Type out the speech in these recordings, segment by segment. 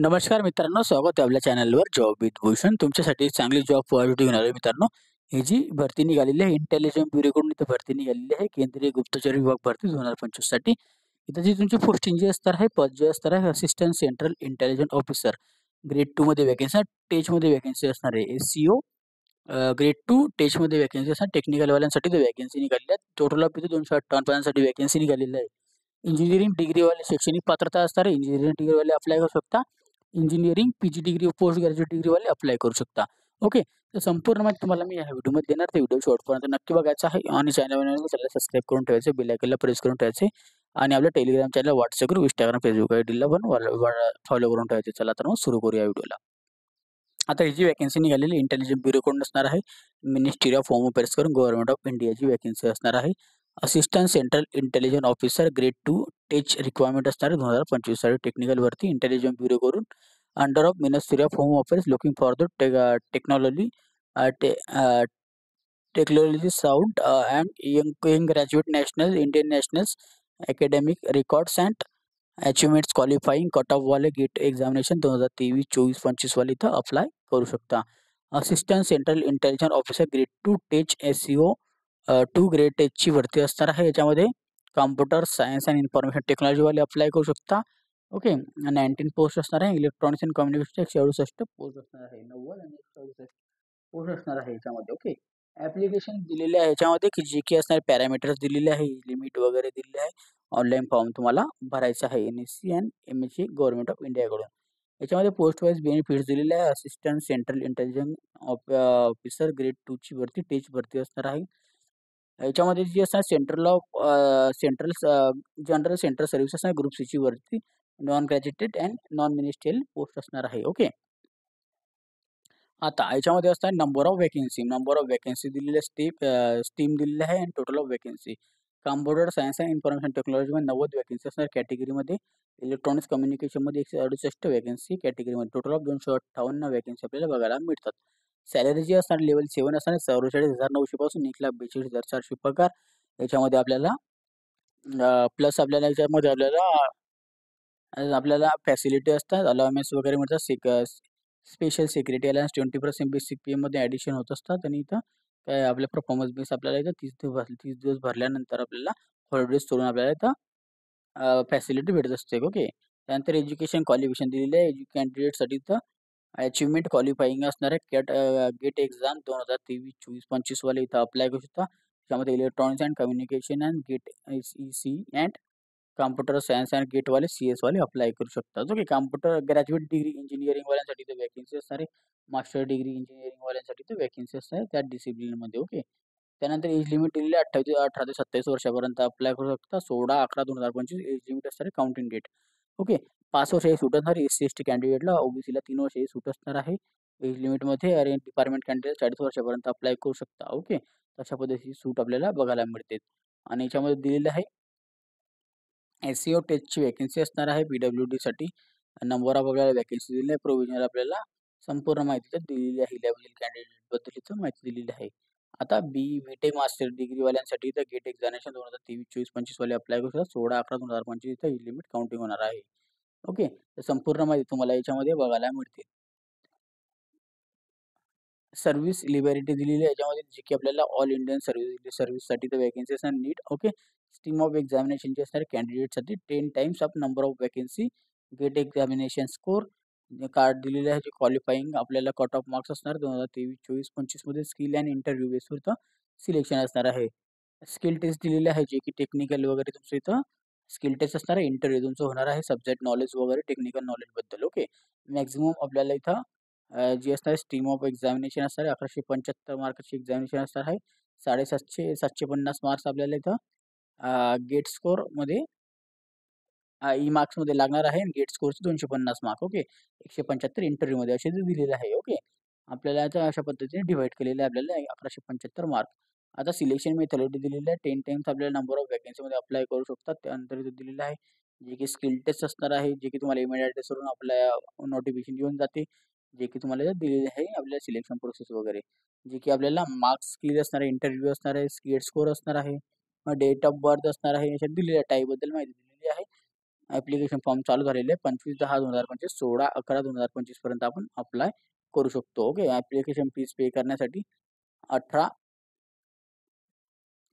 नमस्कार मित्रांनो, स्वागत आहे आपल्या चॅनलवर जॉब विथ भूषण. तुमच्यासाठी चांगली जॉब अपॉर्च्युनिटी घेऊन आलोय मित्रांनो. ही जी भरती निघालेली आहे इंटेलिजन्स ब्युरोकडून इथं भरती निघालेली आहे. केंद्रीय गुप्तचर विभाग भरती 2025 साठी. इथं जी तुमची पोस्टिंग जी असणार आहे, पद जे असणार आहे assistant central intelligence officer. Grade 2 मध्ये व्हॅकन्सी आहे. टेचमध्ये व्हॅकन्सी असणार आहे. एस-सी-ओ ग्रेड 2 टेचमध्ये व्हॅकन्सी असणार. टेक्निकलवाल्यांसाठी तर व्हॅकन्सी निघालेल्या आहेत. टोटल ऑफ इथे 258 पदांसाठी व्हॅकन्सी निघालेली आहे. इंजिनिअरिंग डिग्रीवाले शैक्षणिक पात्रता असणार आहे. इंजिनिअरिंग डिग्रीवाले अप्लाय करू शकता. Engineering, PG degree, post graduate डिग्रीवाले अप्लाय करू शकता. ओके. तर संपूर्ण माहिती तुम्हाला मी ह्या व्हिडिओमध्ये देणार. ते व्हिडिओ शेवटपर्यंत नक्की बघायचा आहे आणि चॅनलला सबस्क्राईब करून ठेवायचं, बेल आयकॉनला प्रेस करून ठेवायचे आणि आपल्या Telegram channel, WhatsApp group, Instagram, Facebook आयडीला पण फॉलो करून ठेवायचे. चला तर मग सुरू करूया व्हिडिओला. आता ही जी व्हॅकन्सी निघालेली इंटेलिजन्स ब्युरोकडून असणार आहे. मिनिस्ट्री ऑफ होम अफेअर्स करून गव्हर्नमेंट ऑफ इंडियाची व्हॅकन्सी असणार आहे. Assistant central intelligence officer grade 2 टेच requirement असणार आहे 2025 साठी. टेक्निकल वरती इंटेलिजन्स ब्युरो करून under of ministry of home affairs looking for the technology technology sound and young graduate national Indian nationals academic records and achievements qualifying cut off वाले gate examination 2023, 24, 25 वाले इथं apply करू शकता. Assistant central intelligence officer grade 2 टेच एस-सी-ओ 2 grade टेचची भरती असणार आहे. याच्यामध्ये computer science and information technology वाले अप्लाय करू शकता. ओके. 19 पोस्ट असणार आहे. इलेक्ट्रॉनिक्स अँड कम्युनिकेशन 168 पोस्ट असणार आहे. 90 आणि 168 पोस्ट असणार आहे याच्यामध्ये. ओके. ॲप्लिकेशन दिलेले आहे याच्यामध्ये की जे की असणार पॅरामीटर्स दिलेले आहे, लिमिट वगैरे दिलेले आहे. ऑनलाईन फॉर्म तुम्हाला भरायचा आहे NSC and MSC government of इंडियाकडून. याच्यामध्ये पोस्ट वाईज बेनिफिट्स दिलेले आहे. Assistant central intelligence officer grade 2 ची भरती, टेच भरती असणार आहे. याच्यामध्ये जी असणार सेंट्रल जनरल सेंट्रल सर्व्हिस असणार ग्रुप सी ची भरती, non graduated and non ministerial post असणार आहे. ओके. आता याच्यामध्ये असणार number of vacancy. Number of vacancy दिलेले स्ट्रीम दिलेले आहे आणि total of vacancy. Computer science and information टेक्नॉलॉजीमध्ये 90 व्हॅकन्सी असणार कॅटेगरीमध्ये. इलेक्ट्रॉनिक्स कम्युनिकेशनमध्ये 168 व्हॅकन्सी कॅटेगरीमध्ये. टोटल ऑफ 258 व्हॅकन्सी आपल्याला बघायला मिळतात. सॅलरी जी असणार लेव्हल 7 असणार 44,900 पासून 1,42,400 पगार. याच्यामध्ये आपल्याला प्लस आपल्याला याच्यामध्ये आपल्याला फॅसिलिटी असतात, अलाउन्स वगैरे मिळतात. स्पेशल सिक्युरिटी अलायन्स 20% बेसिक पेमध्ये ॲडिशन होत असतात आणि इथं काय आपल्या परफॉर्मन्स बेस आपल्याला इथं 30 दिवस भरल्यानंतर आपल्याला हॉलिडेज सोडून आपल्याला इथं फॅसिलिटी भेटत असते. ओके. त्यानंतर एज्युकेशन क्वालिफिकेशन दिलेलं आहे. कॅन्डिडेटसाठी इथं अचिव्हमेंट क्वालिफाईंग असणार आहे. गेट एक्झाम 2023, 24, 25 वाले इथं अप्लाय करू शकता. त्यामध्ये electronics and communication and GATE E C and computer science and गेटवाले सी-एस वाले अप्लाय करू शकतात. Okay. Computer graduate degree engineering वाल्यांसाठी तर व्हॅकन्सी असणार आहे. मास्टर डिग्री इंजिनिअरिंग वाल्यांसाठी तर व्हॅकन्सी असणार आहे त्या डिसिप्लिनमध्ये. ओके. त्यानंतर एज लिमिट दिलेली आहे 18 ते 27 वर्षापर्यंत अप्लाय करू शकता. 16/11/2025 एज लिमिट असणार आहे काउंटिंग डेट. ओके. 5 वर्ष हे सूट असणार आहे एस-सी-एस-टी कॅन्डिडेटला. ओबीसीला 3 वर्ष हे सूट असणार आहे. एज लिमिटमध्ये आणि डिपार्टमेंट कॅन्डिडेट 40 वर्षापर्यंत अप्लाय करू शकता. ओके. अशा पद्धतीची सूट आपल्याला बघायला मिळते आणि याच्यामध्ये दिलेलं आहे एस-सी-ओ टेस्टची व्हॅकन्सी असणार आहे पी-डब्ल्यू-डीसाठी. नंबर ऑफ आपल्याला व्हॅकन्सी दिलेली आहे. प्रोव्हिजनल आपल्याला संपूर्ण माहिती त्यात दिलेली आहे. लेव्हल कॅन्डिडेटबद्दल इथं माहिती दिलेली आहे. आता बी.टेक मास्टर डिग्रीवाल्यांसाठी इथं गेट एक्झामिनेशन 2023, 24, 25 वाले अप्लाय करू शकतात. 16/11/2025 इथं एज लिमिट काउंटिंग होणार आहे. ओके. तर संपूर्ण माहिती तुम्हाला याच्यामध्ये बघायला मिळते. सर्व्हिस लिबॅरिटी दिलेली आहे याच्यामध्ये जी की आपल्याला ऑल इंडियन सर्व्हिससाठी तर व्हॅकन्सी असणार नीट. ओके. स्ट्रीम ऑफ एक्झामिनेशन जे असणार कॅन्डिडेटसाठी 10 times of number of vacancy. GATE examination score card दिलेले आहे जे क्वालिफाईंग आपल्याला कट ऑफ मार्क्स असणार 2023, 24, 25 मध्ये स्किल अँड इंटरव्ह्यू बेसवर इथं सिलेक्शन असणार आहे. स्किल टेस्ट दिलेले आहे जे की टेक्निकल वगैरे तुमचं इथं स्किल टेस्ट असणार आहे. इंटरव्ह्यू तुमचं होणार आहे सब्जेक्ट नॉलेज वगैरे टेक्निकल नॉलेजबद्दल. ओके. मॅक्झिमम आपल्याला इथं जी असणार स्ट्रीम ऑफ एक्झामिनेशन असणार आहे 1175 मार्काची एक्झामिनेशन असणार आहे. 750 750 मार्क्स आपल्याला इथं गेट स्कोरमध्ये ई-मार्क्समध्ये लागणार आहे आणि गेट स्कोरचे 250 मार्क. ओके. 175 इंटरव्ह्यूमध्ये असे ते दिलेले आहे. ओके. आपल्याला आता अशा पद्धतीने डिव्हाईड केलेले आहे आपल्याला 1175 मार्क. आता सिलेक्शन मेथॉडॉलॉजी दिलेली आहे. 10 टाइम्स आपल्याला नंबर ऑफ व्हॅकन्सीमध्ये अप्लाय करू शकतात. त्यानंतर इथे दिलेलं आहे जे की स्किल टेस्ट असणार आहे जे की तुम्हाला ईमेल ॲड्रेसवरून आपल्या नोटिफिकेशन येऊन जाते. जे की तुम्हाला इथं दिलेले आहे आपल्याला सिलेक्शन प्रोसेस वगैरे. जे की आपल्याला मार्क्स क्लिअर असणार आहे, इंटरव्ह्यू असणार आहे, गेट स्कोर असणार आहे, डेट ऑफ बर्थ असणार आहे. याच्यात दिलेल्या टाईपबद्दल माहिती दिलेली आहे. ॲप्लिकेशन फॉर्म चालू झालेले आहे. 25/10/2025, 16/11/2025 पर्यंत आपण अप्लाय करू शकतो. ओके. ॲप्लिकेशन फीस पे करण्यासाठी 18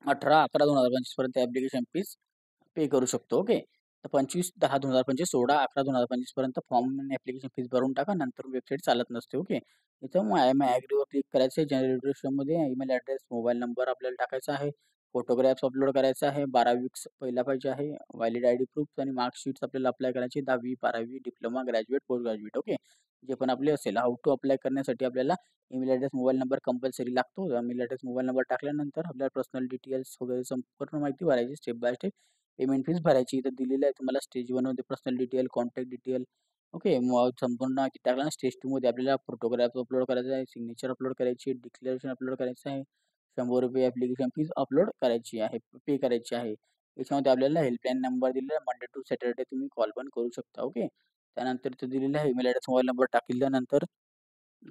18/11/2025 पर्यंत ॲप्लिकेशन फीस पे करू शकतो. ओके. तर 25/10/2025, 16/11/2025 पर्यंत फॉर्म आणि ॲप्लिकेशन फीस भरून टाका. नंतर वेबसाईट चालत नसते. ओके. इथं आय एम ॲग्रीवर क्लिक करायचं आहे. जनरल रजिस्ट्रेशनमध्ये ईमेल ॲड्रेस, मोबाईल नंबर आपल्याला टाकायचा आहे. फोटोग्राफ्स अपलोड करायचा आहे. 12वी पहिला पाहिजे आहे. व्हॅलिड आयडी प्रूफ आणि मार्कशीट्स आपल्याला अप्लाय करायची 10वी, 12वी, diploma, graduate, post graduate. Okay. जे पण आपले असेल. हाऊ टू अप्लाय करण्यासाठी आपल्याला email address, mobile number compulsory लागतो. ईमेल ॲड्रेस, मोबाईल नंबर टाकल्यानंतर आपल्याला पर्सनल डिटेल्स वगैरे संपूर्ण माहिती भरायची step by step. Payment fees भरायची. इथं दिलेलं आहे तुम्हाला स्टेज 1 मध्ये personal detail, contact detail. Okay. मग संपूर्ण माहिती टाकल्यानंतर स्टेज 2 मध्ये आपल्याला फोटोग्राफ अपलोड करायचा आहे, सिग्नेचर अपलोड करायची आहे, डिक्लेरेशन अपलोड करायचं आहे. ₹100 ॲप्लिकेशन फीस अपलोड करायची आहे, पे करायची आहे. याच्यामध्ये आपल्याला हेल्पलाईन नंबर दिलेला आहे. मंडे टू सॅटर्डे तुम्ही कॉल पण करू शकता. ओके. त्यानंतर इथं दिलेलं आहे ईमेल ॲड्रेस, मोबाईल नंबर टाकल्यानंतर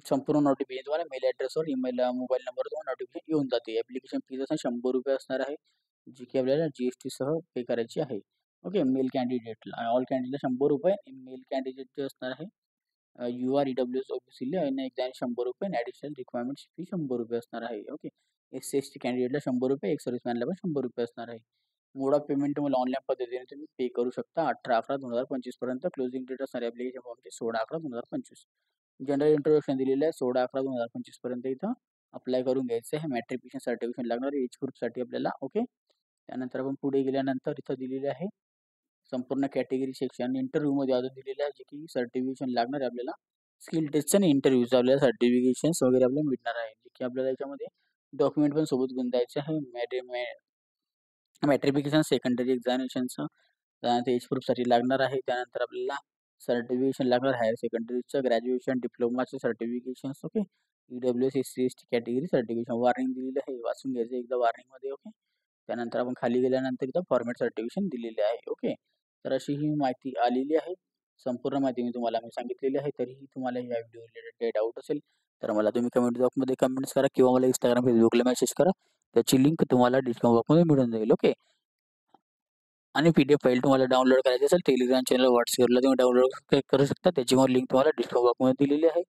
संपूर्ण नोटिफिकेशन तुम्हाला मेल ॲड्रेसवर, मोबाईल नंबरवर तुम्हाला नोटिफिकेशन येऊन जाते. ॲप्लिकेशन फीज असं ₹100 असणार आहे, जी की आपल्याला GSTसह पे करायची आहे. ओके. मेल कॅन्डिडेटला, ऑल कॅन्डिडेटला ₹100, मेल कॅन्डिडेट जे असणार आहे UR, EWS, OBCला यांना एकदा ₹100 आणि ॲडिशनल रिक्वायरमेंट्स फी ₹100 असणार आहे. ओके. SC/ST कॅन्डिडेटला ₹100, एक्स सर्व्हिसमॅनला पण ₹100 असणार आहे. मोड ऑफ पेमेंट तुम्हाला ऑनलाईन पद्धतीने तुम्ही पे करू शकता. 18/11/2025 पर्यंत. क्लोजिंग डेट असणार आहे ॲप्लिकेशन फॉर्मची 16/11/2025. जनरल इंट्रोडक्शन दिलेलं आहे 16/11/2025 पर्यंत. इथं अप्लाय करून घ्यायचं आहे. मॅट्रिक्युलेशन सर्टिफिकेशन लागणार आहे एज ग्रुपसाठी आपल्याला. ओके. त्यानंतर आपण पुढे गेल्यानंतर इथं दिलेले आहे संपूर्ण कॅटेगरी सेक्शन. इंटरव्ह्यूमध्ये अजून दिलेलं आहे जे की सर्टिफिकेशन लागणार आहे आपल्याला. स्किल टेस्ट आणि इंटरव्ह्यूचं आपल्याला सर्टिफिकेशन्स वगैरे आपल्याला मिळणार आहे, जे की आपल्याला याच्यामध्ये डॉक्युमेंट पण सोबत घेऊन द्यायचे आहे. मॅट्रिफिकेशन, सेकंडरी एक्झामिनेशनचं, त्यानंतर एज प्रूफसाठी लागणार आहे. त्यानंतर आपल्याला सर्टिफिकेशन लागणार हायर सेकंडरीचं, ग्रॅज्युएशन, डिप्लोमाचे certifications. Okay. EWS, SC/ST category certification. Warning दिलेलं आहे, वाचून घ्यायचं एकदा वॉर्निंगमध्ये. ओके. त्यानंतर आपण खाली गेल्यानंतर इथं फॉर्मॅट सर्टिफिकेशन दिलेले आहे. ओके. तर अशी ही माहिती आलेली आहे. संपूर्ण माहिती मी सांगितलेली आहे. तरीही तुम्हाला या व्हिडिओ रिलेटेड काही डाऊट असेल तर मला तुम्ही कमेंट बॉक्समध्ये कमेंट्स करा किंवा मला Instagram, Facebookला मेसेज करा. त्याची लिंक तुम्हाला डिस्क्रिप्शन बॉक्समध्ये मिळून जाईल. ओके. आणि PDF फाईल तुम्हाला डाउनलोड करायची असेल टेलिग्राम चॅनल, WhatsAppला तुम्ही डाउनलोड करू शकता. त्याची मला लिंक तुम्हाला डिस्क्रिप्शन बॉक्समध्ये दिलेली आहे.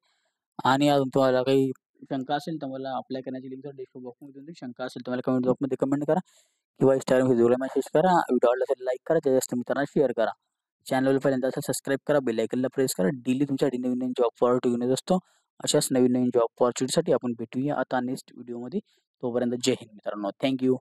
आणि अजून तुम्हाला काही शंका असेल तर मला अप्लाय करण्याची लिंक डिस्क्रिप्शन बॉक्समध्ये देईल. शंका असेल तर मला कमेंट बॉक्समध्ये कमेंट करा किंवा Instagram, Facebookला मेसेज करा. व्हिडिओ आवडला असेल लाईक करा, जास्त मित्रांना शेअर करा. चॅनल पहिल्यांदा असेल सबस्क्राईब करा, बेल आयकनला प्रेस करा. डेली तुमच्यासाठी नवीन जॉब ऑपॉर्च्युनिटी घेऊन येत असतो. अशाच नवीन जॉब ऑपॉर्च्युनिटीसाठी आपण भेटूया आता नेक्स्ट व्हिडिओमध्ये. तोपर्यंत जय हिंद मित्रांनो. थँक्यू.